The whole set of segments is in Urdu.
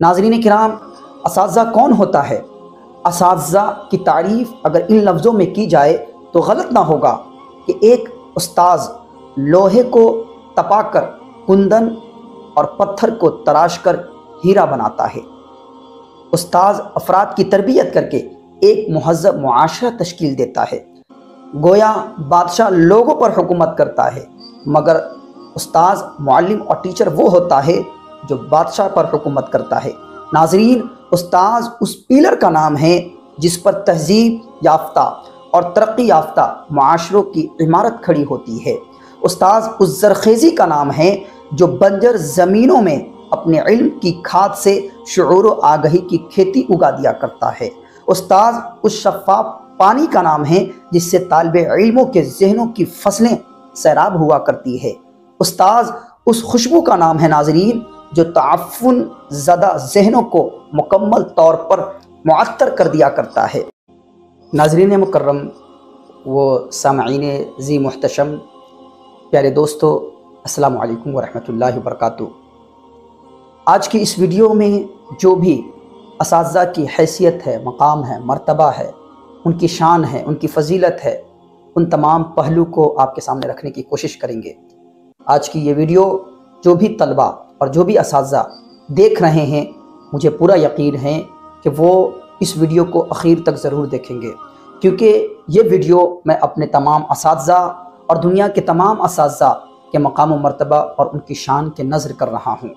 ناظرین کرام، اساتذہ کون ہوتا ہے؟ اساتذہ کی تعریف اگر ان لفظوں میں کی جائے تو غلط نہ ہوگا کہ ایک استاذ لوہے کو تپا کر کندن اور پتھر کو تراش کر ہیرا بناتا ہے۔ استاذ افراد کی تربیت کر کے ایک مہذب معاشرہ تشکیل دیتا ہے۔ گویا بادشاہ لوگوں پر حکومت کرتا ہے، مگر استاذ، معلم اور ٹیچر وہ ہوتا ہے جو بادشاہ پر حکومت کرتا ہے۔ ناظرین، استاذ اس پیلر کا نام ہے جس پر تہذیب یافتہ اور ترقی یافتہ معاشروں کی عمارت کھڑی ہوتی ہے۔ استاذ اس زرخیزی کا نام ہے جو بنجر زمینوں میں اپنے علم کی کھاد سے شعور و آگہی کی کھیتی اگا دیا کرتا ہے۔ استاذ اس شفاف پانی کا نام ہے جس سے طالب علموں کے ذہنوں کی فصلیں سیراب ہوا کرتی ہے۔ استاذ اس خوشبو کا نام ہے ناظرین جو تعفن زدہ ذہنوں کو مکمل طور پر معطر کر دیا کرتا ہے۔ ناظرین مکرم و سامعین ذی محتشم، پیارے دوستو، السلام علیکم ورحمۃ اللہ وبرکاتہ۔ آج کی اس ویڈیو میں جو بھی اساتذہ کی حیثیت ہے، مقام ہے، مرتبہ ہے، ان کی شان ہے، ان کی فضیلت ہے، ان تمام پہلو کو آپ کے سامنے رکھنے کی کوشش کریں گے۔ آج کی یہ ویڈیو جو بھی طلبہ اور جو بھی اساتذہ دیکھ رہے ہیں، مجھے پورا یقین ہے کہ وہ اس ویڈیو کو اخیر تک ضرور دیکھیں گے، کیونکہ یہ ویڈیو میں اپنے تمام اساتذہ اور دنیا کے تمام اساتذہ کے مقام و مرتبہ اور ان کی شان کے نظر کر رہا ہوں۔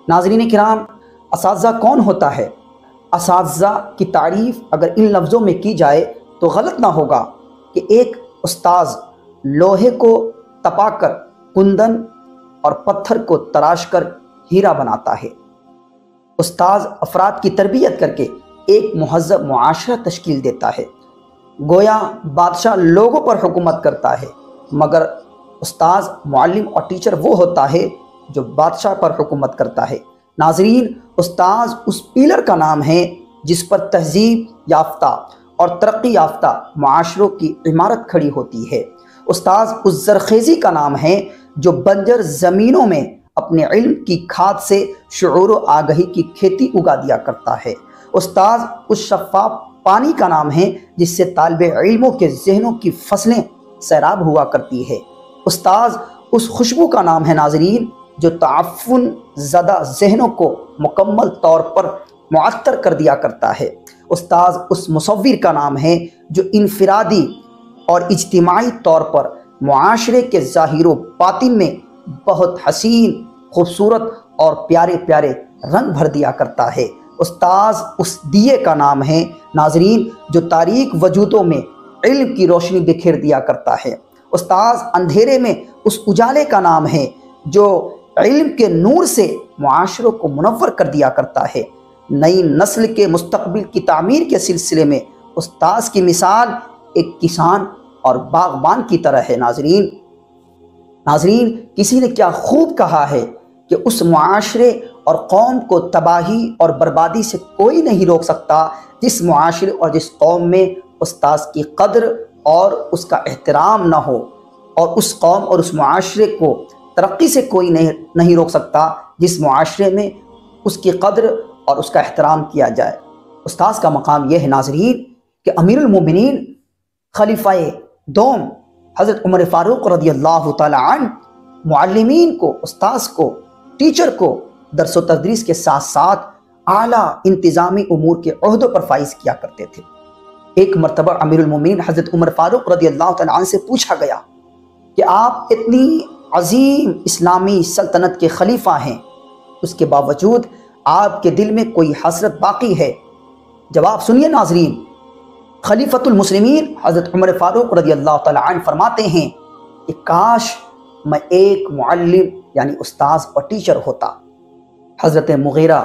ناظرین کرام، اساتذہ کون ہوتا ہے؟ اساتذہ کی تعریف اگر ان لفظوں میں کی جائے تو غلط نہ ہوگا کہ ایک استاذ لوہے کو تپا کر کندن اور پتھر کو تراش کر ہیرا بناتا ہے۔ استاذ افراد کی تربیت کر کے ایک مہذب معاشرہ تشکیل دیتا ہے۔ گویا بادشاہ لوگوں پر حکومت کرتا ہے، مگر استاذ، معلم اور ٹیچر وہ ہوتا ہے جو بادشاہ پر حکومت کرتا ہے۔ ناظرین، استاذ اس پیلر کا نام ہے جس پر تہذیب یافتہ اور ترقی یافتہ معاشروں کی عمارت کھڑی ہوتی ہے۔ استاذ اس زرخیزی کا نام ہے جو بنجر زمینوں میں اپنے علم کی کھاد سے شعور و آگہی کی کھیتی اگا دیا کرتا ہے۔ استاذ اس شفاف پانی کا نام ہے جس سے طالب علموں کے ذہنوں کی فصلیں سیراب ہوا کرتی ہے۔ استاذ اس خوشبو کا نام ہے ناظرین جو تعفن زدہ ذہنوں کو مکمل طور پر معطر کر دیا کرتا ہے۔ استاذ اس مصور کا نام ہے جو انفرادی اور اجتماعی طور پر معاشرے کے ظاہر و باطن میں بہت حسین، خوبصورت اور پیارے پیارے رنگ بھر دیا کرتا ہے۔ استاذ اس دیے کا نام ہے ناظرین جو تاریک وجودوں میں علم کی روشنی بکھیر دیا کرتا ہے۔ استاذ اندھیرے میں اس اجالے کا نام ہے جو علم کے نور سے معاشروں کو منور کر دیا کرتا ہے۔ نئی نسل کے مستقبل کی تعمیر کے سلسلے میں استاذ کی مثال ایک کسان اور باغبان کی طرح ہے۔ ناظرین، کسی نے کیا خوب کہا ہے کہ اس معاشرے اور قوم کو تباہی اور بربادی سے کوئی نہیں روک سکتا جس معاشرے اور جس قوم میں استاذ کی قدر اور اس کا احترام نہ ہو، اور اس قوم اور اس معاشرے کو ترقی سے کوئی نہیں روک سکتا جس معاشرے میں اس کی قدر اور اس کا احترام کیا جائے۔ استاذ کا مقام یہ ہے ناظرین کہ امیر المومنین خلیفہ دوم حضرت عمر فاروق رضی اللہ تعالی عنہ معلمین کو، استاذ کو، ٹیچر کو درس و تدریس کے ساتھ ساتھ اعلیٰ انتظامی امور کے عہدوں پر فائز کیا کرتے تھے۔ ایک مرتبہ امیر المومنین حضرت عمر فاروق رضی اللہ تعالی عنہ سے پوچھا گیا کہ آپ اتنی عظیم اسلامی سلطنت کے خلیفہ ہیں، اس کے باوجود آپ کے دل میں کوئی حسرت باقی ہے؟ جواب سنیے ناظرین۔ خلیفۃ المسلمین حضرت عمر فاروق رضی اللہ تعالی عنہ فرماتے ہیں کہ کاش میں ایک معلم یعنی استاذ اور ٹیچر ہوتا۔ حضرت مغیرہ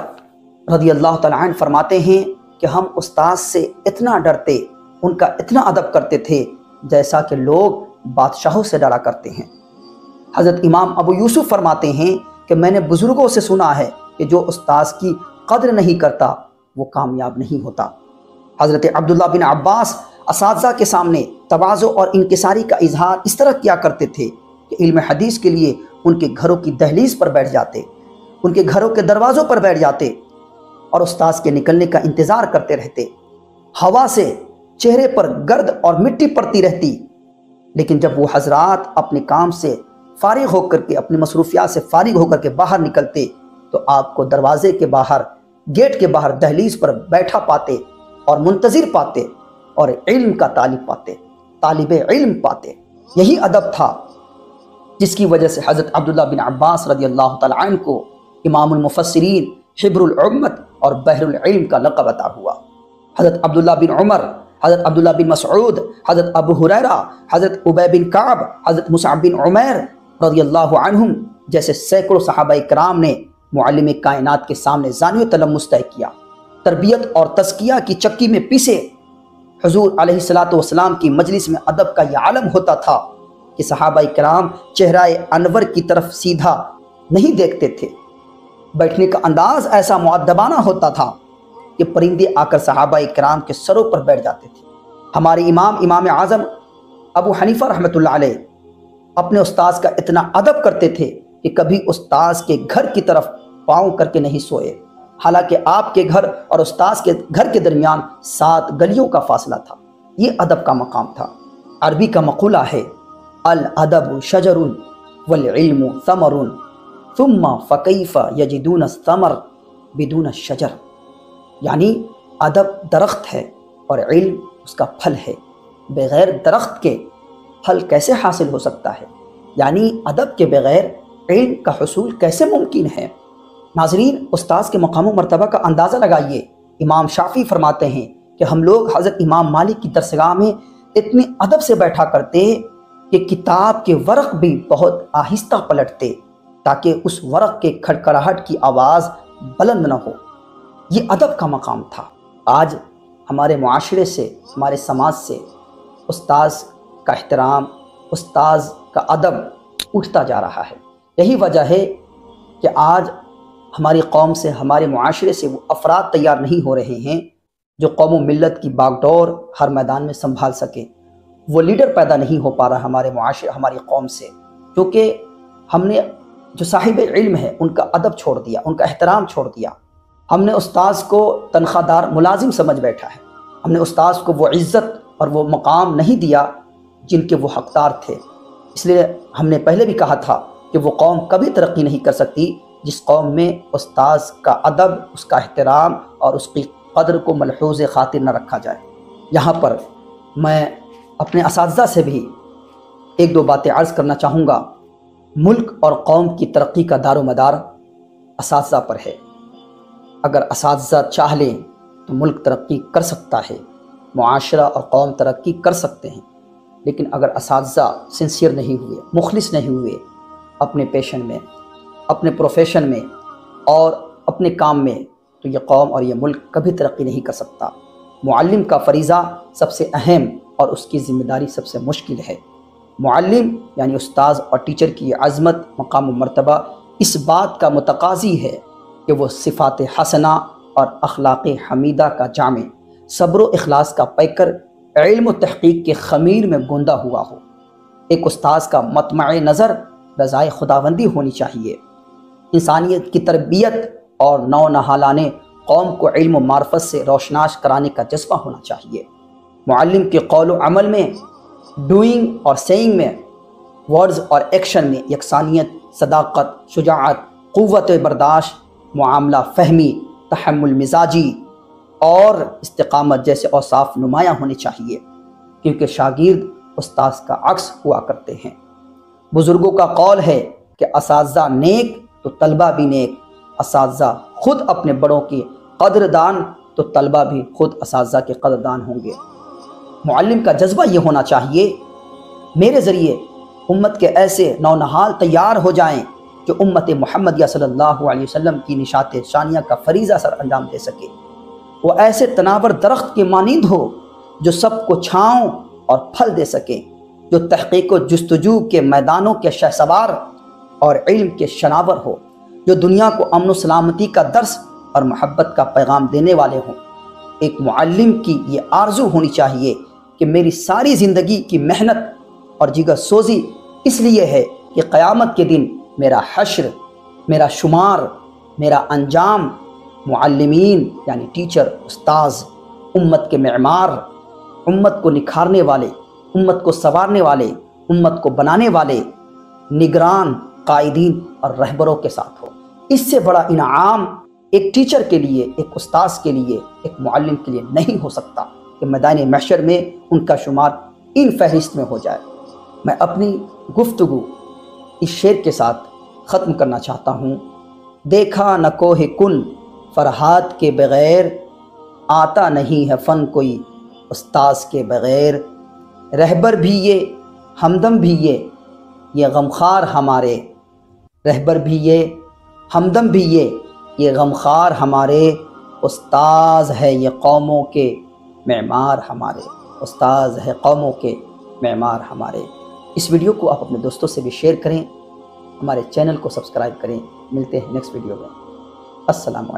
رضی اللہ تعالی عنہ فرماتے ہیں کہ ہم استاذ سے اتنا ڈرتے، ان کا اتنا ادب کرتے تھے جیسا کہ لوگ بادشاہوں سے ڈرا کرتے ہیں۔ حضرت امام ابو یوسف فرماتے ہیں کہ میں نے بزرگوں سے سنا ہے کہ جو استاذ کی قدر نہیں کرتا وہ کامیاب نہیں ہوتا۔ حضرت عبداللہ بن عباس اساتذہ کے سامنے تواضع اور انکساری کا اظہار اس طرح کیا کرتے تھے کہ علم حدیث کے لیے ان کے گھروں کی دہلیز پر بیٹھ جاتے، ان کے گھروں کے دروازوں پر بیٹھ جاتے، اور استاذ کے نکلنے کا انتظار کرتے رہتے۔ ہوا سے چہرے پر گرد اور مٹی پڑتی رہتی، لیکن جب وہ حضرات اپنے کام سے فارغ ہو کر کے، اپنی مصروفیات سے فارغ ہو کر کے باہر نکلتے تو آپ کو دروازے کے باہر، گیٹ کے باہر، دہلیز پر بیٹھا پاتے اور منتظر پاتے اور علم کا طالب علم پاتے۔ یہی ادب تھا جس کی وجہ سے حضرت عبداللہ بن عباس رضی اللہ تعالیٰ عنہ کو امام المفسرین، حبر الامت اور بحر العلم کا لقب عطا ہوا۔ حضرت عبداللہ بن عمر، حضرت عبداللہ بن مسعود، حضرت ابو ہریرہ، حضرت ابی بن کعب، حضرت مصعب بن عمیر رضی اللہ عنہم جیسے سینکڑوں صحابہ کرام نے معلم کائنات کے سامنے زانو تلمس طے کیا، تربیت اور تزکیہ کی چکی میں پیسے۔ حضور علیہ الصلوۃ والسلام کی مجلس میں ادب کا یہ عالم ہوتا تھا کہ صحابہ کرام چہرہ انور کی طرف سیدھا نہیں دیکھتے تھے۔ بیٹھنے کا انداز ایسا مؤدبانہ ہوتا تھا کہ پرندے آ کر صحابہ کرام کے سروں پر بیٹھ جاتے تھے۔ ہمارے امام اعظم ابو حنیفہ رحمۃ اللہ علیہ اپنے استاذ کا اتنا ادب کرتے تھے کہ کبھی استاذ کے گھر کی طرف پاؤں کر کے نہیں سوئے، حالانکہ آپ کے گھر اور استاذ کے گھر کے درمیان 7 گلیوں کا فاصلہ تھا۔ یہ ادب کا مقام تھا۔ عربی کا مقولہ ہے الادب شجر والعلم ثمر ثم فکیف یجدون الثمر بدون الشجر، یعنی ادب درخت ہے اور علم اس کا پھل ہے، بغیر درخت کے پھل کیسے حاصل ہو سکتا ہے؟ یعنی ادب کے بغیر علم کا حصول کیسے ممکن ہے؟ ناظرین، استاذ کے مقام و مرتبہ کا اندازہ لگائیے۔ امام شافعی فرماتے ہیں کہ ہم لوگ حضرت امام مالک کی درسگاہ میں اتنے ادب سے بیٹھا کرتے کہ کتاب کے ورق بھی بہت آہستہ پلٹتے تاکہ اس ورق کے کھڑکڑاہٹ کی آواز بلند نہ ہو۔ یہ ادب کا مقام تھا۔ آج ہمارے معاشرے سے، ہمارے سماج سے استاذ کا احترام، استاذ کا ادب اٹھتا جا رہا ہے۔ یہی وجہ ہے کہ آج ہماری قوم سے، ہمارے معاشرے سے وہ افراد تیار نہیں ہو رہے ہیں جو قوم و ملت کی باغڈور ہر میدان میں سنبھال سکیں۔ وہ لیڈر پیدا نہیں ہو پا رہا ہمارے معاشرے، ہماری قوم سے، کیونکہ ہم نے جو صاحب علم ہے ان کا ادب چھوڑ دیا، ان کا احترام چھوڑ دیا۔ ہم نے استاذ کو تنخواہ دار ملازم سمجھ بیٹھا ہے۔ ہم نے استاذ کو وہ عزت اور وہ مقام نہیں دیا جن کے وہ حقدار تھے۔ اس لیے ہم نے پہلے بھی کہا تھا کہ وہ قوم کبھی ترقی نہیں کر سکتی جس قوم میں استاذ کا ادب، اس کا احترام اور اس کی قدر کو ملحوظ خاطر نہ رکھا جائے۔ یہاں پر میں اپنے اساتذہ سے بھی 1-2 باتیں عرض کرنا چاہوں گا۔ ملک اور قوم کی ترقی کا دار و مدار اساتذہ پر ہے۔ اگر اساتذہ چاہ لیں تو ملک ترقی کر سکتا ہے، معاشرہ اور قوم ترقی کر سکتے ہیں، لیکن اگر اساتذہ سنسیئر نہیں ہوئے، مخلص نہیں ہوئے اپنے پیشن میں، اپنے پروفیشن میں اور اپنے کام میں، تو یہ قوم اور یہ ملک کبھی ترقی نہیں کر سکتا۔ معلم کا فریضہ سب سے اہم اور اس کی ذمہ داری سب سے مشکل ہے۔ معلم یعنی استاذ اور ٹیچر کی یہ عظمت، مقام و مرتبہ اس بات کا متقاضی ہے کہ وہ صفات حسنہ اور اخلاق حمیدہ کا جامع، صبر و اخلاص کا پیکر، علم و تحقیق کے خمیر میں گوندا ہوا ہو۔ ایک استاذ کا مطمع نظر رضائے خداوندی ہونی چاہیے۔ انسانیت کی تربیت اور نو نہالانے قوم کو علم و معرفت سے روشناس کرانے کا جذبہ ہونا چاہیے۔ معلم کے قول و عمل میں، ڈوئنگ اور سیئنگ میں، ورڈز اور ایکشن میں یکسانیت، صداقت، شجاعت، قوت برداشت، معاملہ فہمی، تحمل مزاجی اور استقامت جیسے اوصاف نمایاں ہونے چاہیے، کیونکہ شاگرد استاذ کا عکس ہوا کرتے ہیں۔ بزرگوں کا قول ہے کہ اساتذہ نیک تو طلبہ بھی نیک، اساتذہ خود اپنے بڑوں کی قدردان تو طلبہ بھی خود اساتذہ کے قدردان ہوں گے۔ معلم کا جذبہ یہ ہونا چاہیے میرے ذریعے امت کے ایسے نونہال تیار ہو جائیں جو امت محمدیہ صلی اللہ علیہ وسلم کی نشاط ثانیہ کا فریضہ سر انجام دے سکے۔ وہ ایسے تناور درخت کے مانند ہو جو سب کو چھاؤں اور پھل دے سکے، جو تحقیق و جستجو کے میدانوں کے شہسوار اور علم کے شناور ہو، جو دنیا کو امن و سلامتی کا درس اور محبت کا پیغام دینے والے ہوں۔ ایک معلم کی یہ آرزو ہونی چاہیے کہ میری ساری زندگی کی محنت اور جگر سوزی اس لیے ہے کہ قیامت کے دن میرا حشر، میرا شمار، میرا انجام معلمین یعنی ٹیچر، استاذ، امت کے معمار، امت کو نکھارنے والے، امت کو سنوارنے والے، امت کو بنانے والے نگران، قائدین اور رہبروں کے ساتھ ہو۔ اس سے بڑا انعام ایک ٹیچر کے لیے، ایک استاذ کے لیے، ایک معلم کے لیے نہیں ہو سکتا کہ میدان محشر میں ان کا شمار ان فہرست میں ہو جائے۔ میں اپنی گفتگو اس شعر کے ساتھ ختم کرنا چاہتا ہوں۔ دیکھا نہ کوہ کن فرہاد کے بغیر، آتا نہیں ہے فن کوئی استاذ کے بغیر، رہبر بھی یہ ہمدم بھی یہ غمخوار ہمارے، رہبر بھی یہ ہمدم بھی یہ غمخوار ہمارے، استاذ ہے یہ قوموں کے معمار ہمارے، استاذ ہے قوموں کے معمار ہمارے۔ اس ویڈیو کو آپ اپنے دوستوں سے بھی شیئر کریں، ہمارے چینل کو سبسکرائب کریں۔ ملتے ہیں نیکسٹ ویڈیو میں۔ السلام علیکم۔